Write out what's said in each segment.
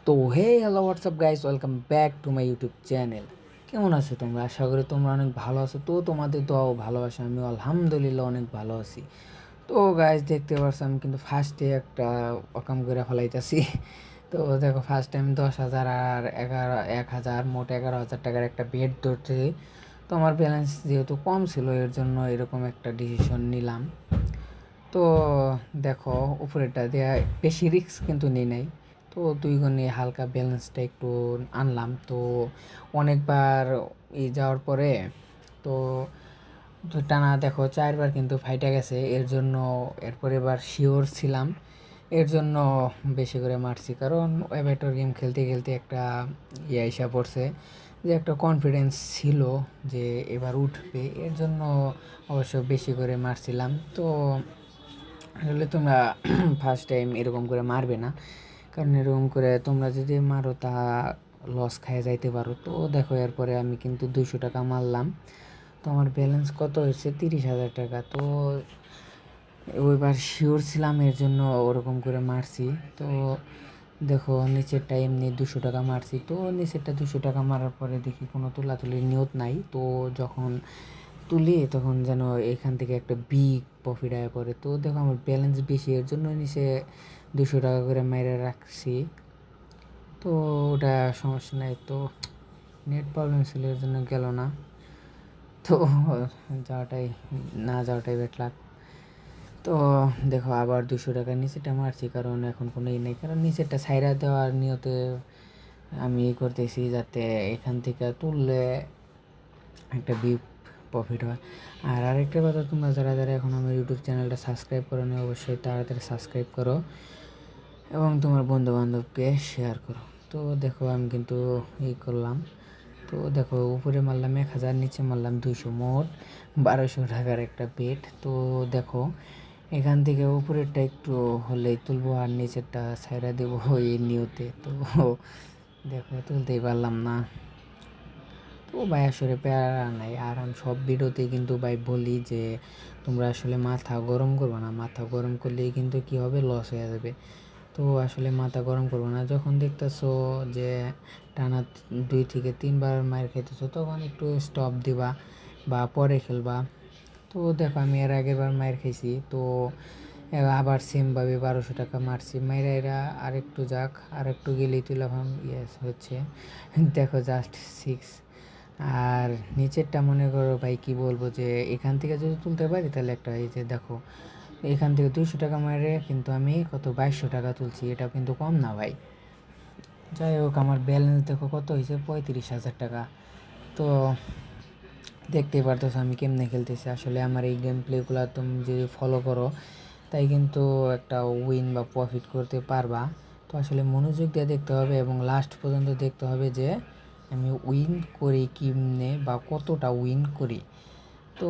তো hey hello what's up guys, welcome back to my YouTube channel. কেমন আছো তোমরা? আশা করি তোমরা অনেক ভালো আছো। তো তোমাদের দোয়াও ভালোবাসা, আমি আলহামদুলিল্লাহ অনেক ভালো আছি। তো গাইস দেখতে পাচ্ছ আমি কিন্তু ফার্স্টে একটা অকাম করে ফেলাইতেছি। তো দেখো ফার্স্ট টাইম 10,000 আর 1,000 মোট 11,000 টাকার একটা বেড ধরতে। তো আমার ব্যালেন্স যেহেতু কম ছিল এর জন্য এরকম একটা ডিসিশন নিলাম। তো দেখো উপরেরটা দেয়া বেশি রিস্ক কিন্তু নিই নাই। তো দুই গুণে হালকা ব্যালেন্সটা একটু আনলাম। তো অনেকবার যাওয়ার পরে তো টানা দেখো 4বার কিন্তু ফাইটা গেছে। এর জন্য এরপর এবার শিওর ছিলাম, এর জন্য বেশি করে মারছি। কারণ অ্যাভেটর গেম খেলতে খেলতে একটা এসে পড়ছে, যে একটা কনফিডেন্স ছিল যে এবার উঠবে, এর জন্য অবশ্য বেশি করে মারছিলাম। তো আসলে তোমরা ফার্স্ট টাইম এরকম করে মারবে না, কারণ এরকম করে তোমরা যদি মারো তা লস খাইয়ে যাইতে পারো। তো দেখো এরপরে আমি কিন্তু 200 টাকা মারলাম। তো আমার ব্যালেন্স কত হয়েছে? 30,000 টাকা। তো ওইবার শিওর ছিলাম এর জন্য ওরকম করে মারছি। তো দেখো নিচেরটা এমনি 200 টাকা মারছি। তো নিচেরটা 200 টাকা মারার পরে দেখি কোনো তুলাতুলির নিয়ত নাই। তো যখন তুলি তখন যেন এখান থেকে একটা বিগ প্রফিট আয়া পড়ে। তো দেখো আমার ব্যালেন্স বেশি, এর জন্য নিচে 200 টাকা করে মাইরে রাখছি। তো ওটা সমস্যা নাই। তো নেট প্রবলেম ছিল এর জন্য গেল না। তো যাওয়াটাই না যাওয়াটাই বেটলাক। তো দেখো আবার 200 টাকা নিচেটা মারছি, কারণ এখন কোনো নেই, কারণ নিচেরটা ছাইরা দেওয়ার নিয়তে আমি করতেছি যাতে এখান থেকে তুললে একটা বিগ প্রফিট হয়। আর আরেকটা কথা, তোমরা যারা যারা এখন আমার ইউটিউব চ্যানেলটা সাবস্ক্রাইব করো নি, অবশ্যই তাড়াতাড়ি সাবস্ক্রাইব করো এবং তোমার বন্ধু বান্ধবকে শেয়ার করো। তো দেখো আমি কিন্তু করলাম। তো দেখো উপরে মারলাম 1,000, নিচে মারলাম 200, মোট 1,200 টাকার একটা বেট। তো দেখো এখান থেকে উপরেরটা একটু হলেই তুলবো আর নিচেরটা ছাইড়া দেবো এই নিয়তে। তো দেখো তুলতেই পারলাম না। তো ভাই আসলে প্যারা নাই। আর আমি সব ভিডিওতেই কিন্তু ভাই বলি যে তোমরা আসলে মাথা গরম করবে না, মাথা গরম করলেই কিন্তু কী হবে, লস হয়ে যাবে। তো আসলে মাথা গরম করবো না, যখন দেখতেছো যে টানা 2 থেকে 3বার মায়ের খাইতেছো তখন একটু স্টপ দিবা বা পরে খেলবা। তো দেখো আমি এর আগের বার মায়ের খাইছি। তো আবার সেমভাবে 1,200 টাকা মারছি মাইরা, এরা আরেকটু যাক, আরেকটু গেলেই তুলাম। ইয়েস হচ্ছে। দেখো জাস্ট 6। আর নিচেরটা মনে করো ভাই কি বলবো, যে এখান থেকে যদি তুলতে পারি তাহলে একটা, এই যে দেখো এখান থেকে 200 টাকা মারে কিন্তু আমি কত 2,200 টাকা তুলছি, এটা কিন্তু কম না ভাই। যাই হোক আমার ব্যালেন্স দেখো কত হয়েছে, 35,000 টাকা। তো দেখতেই পারতেছো আমি কেমনে খেলতেছি। আসলে আমার এই গেম প্লেগুলো তুমি যদি ফলো করো তাই কিন্তু একটা উইন বা প্রফিট করতে পারবা। তো আসলে মনোযোগ দিয়ে দেখতে হবে এবং লাস্ট পর্যন্ত দেখতে হবে যে আমি উইন করি কেমনে বা কতটা উইন করি। তো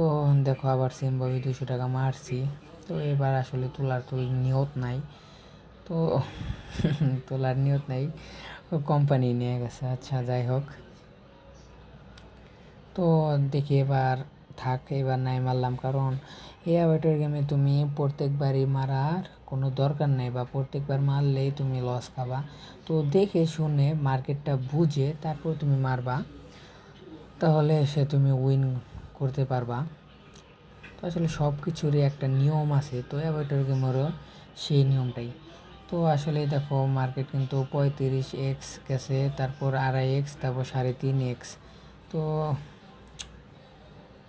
দেখো আবার সেমভাবে 200 টাকা মারছি। তো এবার আসলে তোলার নিয়ত নাই। তো তোলার নিয়ত নাই, কোম্পানি নিয়ে গেছে। আচ্ছা যাই হোক, তো দেখি এবার থাক, এবার নাই মারলাম। কারণ এই অ্যাভেটর গেমে তুমি প্রত্যেকবারই মারার কোনো দরকার নেই, বা প্রত্যেকবার মারলেই তুমি লস খাবা। তো দেখে শুনে মার্কেটটা বুঝে তারপর তুমি মারবা, তাহলে সে তুমি উইন করতে পারবা। তো আসলে সব কিছুরই একটা নিয়ম আছে, তো অ্যাভেটর গেমেরও সেই নিয়মটাই। তো আসলে দেখো মার্কেট কিন্তু 35x গেছে, তারপর 2.5x, তারপর 3.5x। তো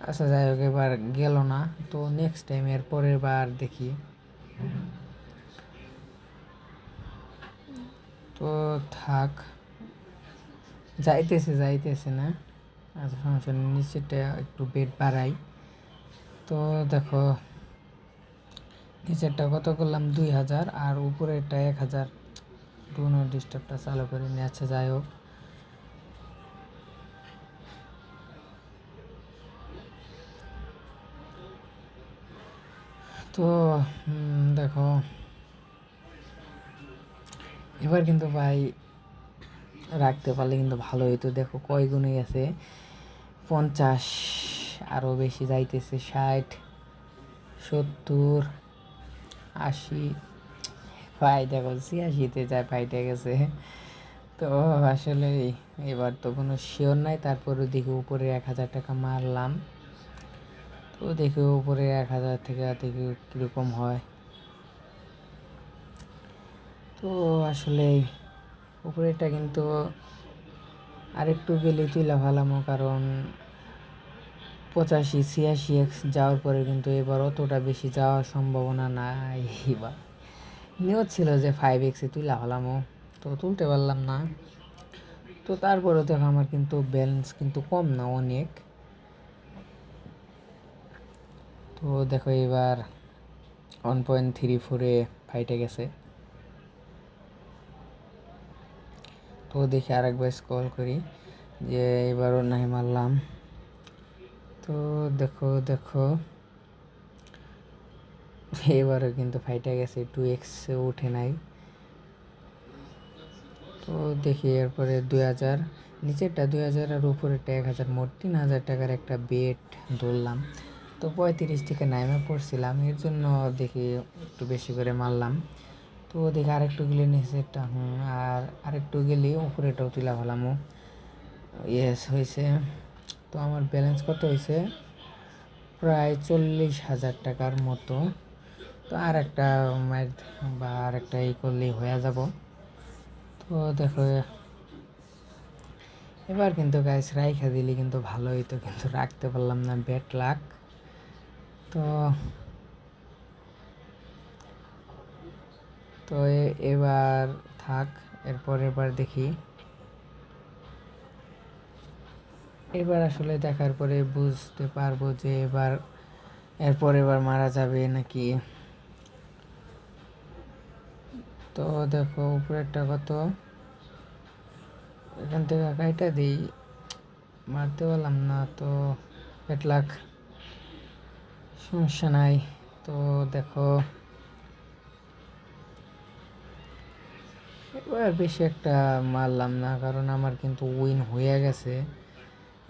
আচ্ছা যাই হোক এবার গেল না। তো নেক্সট টাইম এর পরের বার দেখি। তো থাক, যাইতেছে যাইতেছে না। আচ্ছা সমস্যা নেই, নিচেরটা একটু বেট বাড়াই। তো দেখো নিচেরটা কত করলাম, 2,000, আর উপরেরটা 1,000। ডু নট ডিস্টার্বটা চালু করে নিয়ে, আচ্ছা যাই হোক। তো দেখো এবার কিন্তু ভাই রাখতে পারলে কিন্তু ভালো হইতো। দেখো কয় গুণে গেছে, 50, আরও বেশি যাইতেছে, 60, 70, 80। ভাই দেখো 86-তে যায় ফাইটে গেছে। তো আসলে এবার তো কোনো শিওর নাই, তারপরে দেখি উপরে 1,000 টাকা মারলাম। তো দেখি উপরে 1,000 থেকে দেখি কীরকম হয়। তো আসলে উপরেটা কিন্তু আরেকটু গেলে তুইলা ভালামো, কারণ 85-86x যাওয়ার পরে কিন্তু এবার অতটা বেশি যাওয়ার সম্ভাবনা নাই। এবার নিয়ত ছিল যে 5x তুইলা ভালামো, তো তুলতে পারলাম না। তো তারপরে দেখো আমার কিন্তু ব্যালেন্স কিন্তু কম না, অনেক। তো দেখো এবার 1.34-এ ফাইটে গেছে। তো দেখি আরেকবার স্ক্রল করি যে এবারও নাই মারলাম। তো দেখো দেখো এবারও কিন্তু ফাইটে গেছে, 2x উঠে নাই। তো দেখি এরপরে 2,000, নিচেরটা 2,000 আর উপরেরটা 1,000, মোট 3,000 টাকার একটা বেট ধরলাম। তো 35 থেকে নাইমে পড়ছিলাম, এর জন্য দেখি একটু বেশি করে মারলাম। তো দেখি আরেকটু গেলে নিচেরটা, আর আরেকটু গেলে উপরেটাও তুলা ভালামো। ইয়েস হয়েছে। তো আমার ব্যালেন্স কত হয়েছে? প্রায় 40,000 টাকার মতো। তো আর একটা ম্যাচ বা আর একটা করলেই হয়ে যাব। তো দেখো এবার কিন্তু গাইস রাইখা দিলে কিন্তু ভালো হইতো, কিন্তু রাখতে পারলাম না, ব্যাড লাক। তো তো এবার থাক, এবার দেখি। এবার আসলে দেখার পরে বুঝতে পারবো যে এবার মারা যাবে নাকি। তো দেখো উপরেরটা কত, এখান থেকে কাইটা দিই, মারতে পারলাম না। তো 8 লাখ, সমস্যা নাই। তো দেখো এবার বেশি একটা মারলাম না, কারণ আমার কিন্তু উইন হয়ে গেছে।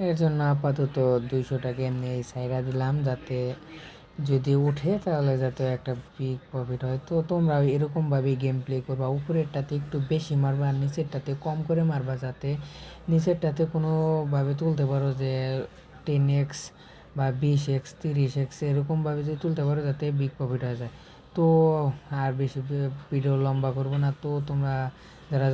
এর জন্য আপাতত 200 টাকা এমনি সাইরা দিলাম, যাতে যদি উঠে তাহলে যাতে একটা বিগ প্রফিট হয়। তো তোমরা এরকমভাবেই গেম প্লে করবা, উপরেরটাতে একটু বেশি মারবা আর নিচেরটাতে কম করে মারবা, যাতে নিচেরটাতে কোনোভাবে তুলতে পারো যে 10x বা 20x 30x এরকমভাবে যদি তুলতে পারো যাতে বিগ প্রফিট হয়ে যায়। তো আর বেশি ভিডিও লম্বা করবো না। তো তোমরা যারা